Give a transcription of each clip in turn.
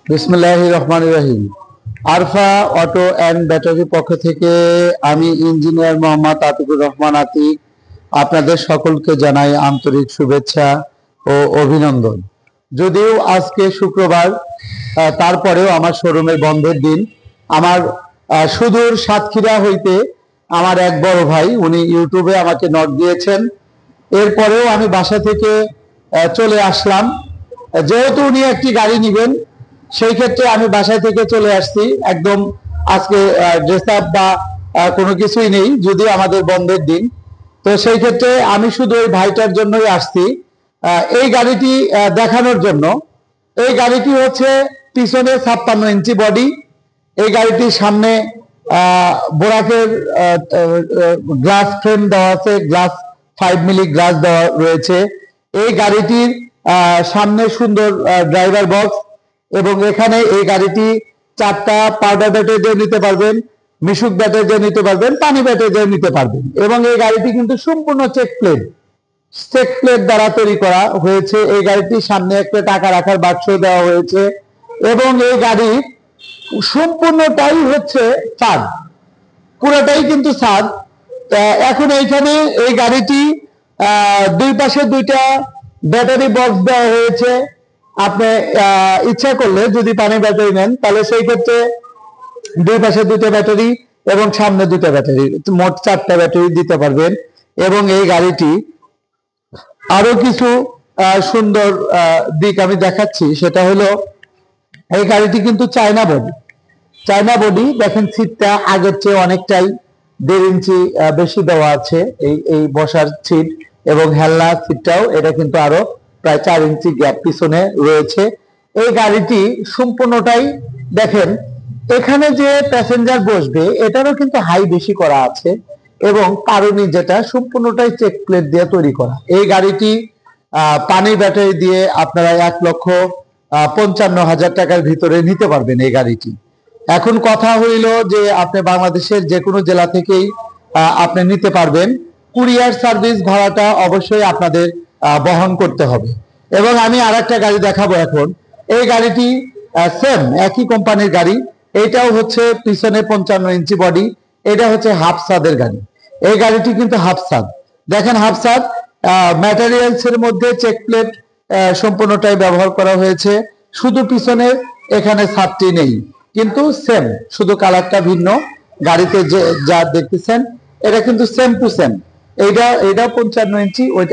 বিসমিল্লাহির রহমানির রহিম। Arfa auto and battery পক্ষ থেকে আমি ইঞ্জিনিয়ার মোহাম্মদ আতিকুর রহমান আতিক আপনাদের সকলকে জানাই আন্তরিক শুভেচ্ছা ও অভিনন্দন। যদিও আজকে শুক্রবার, তারপরেও আমার শোরুমের বন্ধের দিন। আমার সুদূর সাতক্ষীরা হইতে আমার এক বড় ভাই, উনি ইউটিউবে আমাকে নক দিয়েছেন। এরপরেও আমি বাসা থেকে চলে আসলাম, যেহেতু উনি একটি গাড়ি নেবেন, সেই ক্ষেত্রে আমি বাসা থেকে চলে আসছি। একদম আজকে ড্রেস আপ বা কোনো কিছুই নেই, যদিও আমাদের বন্ধের দিন। তো সেই ক্ষেত্রে আমি শুধু ওই ভাইটার জন্যই আসছি, এই গাড়িটি দেখানোর জন্য। এই গাড়িটি হচ্ছে পিছনে 56 ইঞ্চি বডি। এই গাড়িটির সামনে বোরাকের গ্লাস ফ্রেম দেওয়া আছে, গ্লাস 5 মিলি গ্লাস দেওয়া রয়েছে। এই গাড়িটির সামনে সুন্দর ড্রাইভার বক্স, এবং এখানে এই গাড়িটি 4টা পাউডার ব্যাটারি দিয়ে নিতে পারবেন, মিশুক ব্যাটারি দিয়ে নিতে পারবেন, পানি ব্যাটারি দিয়ে নিতে পারবেন। এবং এই গাড়িটি কিন্তু সম্পূর্ণ চেক প্লেট দ্বারা তৈরি করা হয়েছে। এই গাড়িটির সামনে একটা টাকা রাখার বাক্স দেওয়া হয়েছে, এবং এই গাড়ির সম্পূর্ণটাই হচ্ছে ছাদ, পুরোটাই কিন্তু ছাদ। এখন এইখানে এই গাড়িটি দুই পাশে 2টা ব্যাটারি বক্স দেওয়া হয়েছে। আপনি ইচ্ছা করলে যদি পানি ব্যাটারি নেন, তাহলে সেই ক্ষেত্রে দুই পাশে 2টা ব্যাটারি এবং সামনে 2টা ব্যাটারি, মোট 4টা ব্যাটারি দিতে পারবেন। এবং এই গাড়িটি আরো কিছু সুন্দর দিক আমি দেখাচ্ছি। সেটা হলো, এই গাড়িটি কিন্তু চায়না বডি। দেখেন সিটটা আগের চেয়ে অনেকটাই 1.5 ইঞ্চি বেশি দেওয়া আছে, এই বসার সিট, এবং হেলনা সিটটাও এটা কিন্তু আরো প্রায় 4 ইঞ্চি গ্যাপ পিছনে রয়েছে। এই গাড়িটি সম্পূর্ণটাই দেখেন, এখানে যে প্যাসেঞ্জার বসবে এটারও কিন্তু হাই বেশি করা আছে, এবং কারণে যেটা সম্পূর্ণটাই চেক প্লেট দিয়ে তৈরি করা। এই গাড়িটি পানি ব্যাটারি দিয়ে আপনারা 1,55,000 টাকার ভিতরে নিতে পারবেন এই গাড়িটি। এখন কথা হইল যে আপনি বাংলাদেশের যে কোনো জেলা থেকেই আপনি নিতে পারবেন। কুরিয়ার সার্ভিস ভাড়াটা অবশ্যই আপনাদের বহন করতে হবে। এবং আমি আরেকটা গাড়ি দেখাবো এখন। এই গাড়িটি সেম একই কোম্পানির গাড়ি। এটাও হচ্ছে পিছনে 55 ইঞ্চি বডি। এটা হচ্ছে হাফ ছাদের গাড়ি। এই গাড়িটি কিন্তু হাফ ছাদ। দেখেন হাফ ছাদ, ম্যাটেরিয়ালস এর মধ্যে চেক প্লেট সম্পূর্ণটাই ব্যবহার করা হয়েছে। শুধু পিছনে এখানে ছাদটি নেই, কিন্তু সেম, শুধু কালারটা ভিন্ন। গাড়িতে যে যা দেখতেছেন এটা কিন্তু সেম টু সেম। এইটা 55 ইঞ্চি, ওই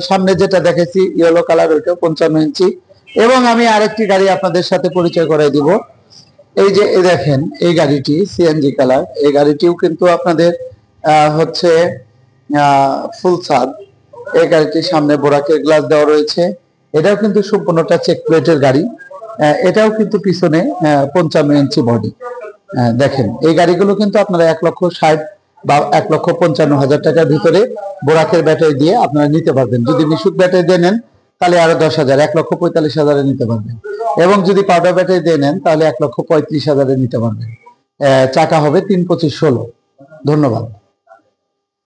সামনে যেটা দেখেছি ইয়েলো কালার, ওইটাও 55 ইঞ্চি। এবং আমি আরেকটি গাড়ি আপনাদের সাথে পরিচয় করাই দিব। এই যে দেখেন, এই গাড়িটি সিএনজি কালার। এই গাড়িটিও কিন্তু আপনাদের হচ্ছে ফুল ছাদ। এই গাড়িটির সামনে বোরাকের গ্লাস দেওয়া রয়েছে। এটাও কিন্তু সম্পূর্ণটা চেক প্লেটের গাড়ি। এটাও কিন্তু পিছনে 55 ইঞ্চি বডি। দেখেন, এই গাড়িগুলো কিন্তু আপনারা 1,60,000 বা 1,55,000 টাকার ভিতরে বোরাকের ব্যাটারি দিয়ে আপনারা নিতে পারবেন। যদি মিশুক ব্যাটারি দিয়ে নেন তাহলে আরো 10,000, 1,45,000 নিতে পারবেন। এবং যদি পাউডার ব্যাটারি দিয়ে নেন তাহলে 1,35,000 নিতে পারবেন। চাকা হবে 3, 25, 16। ধন্যবাদ।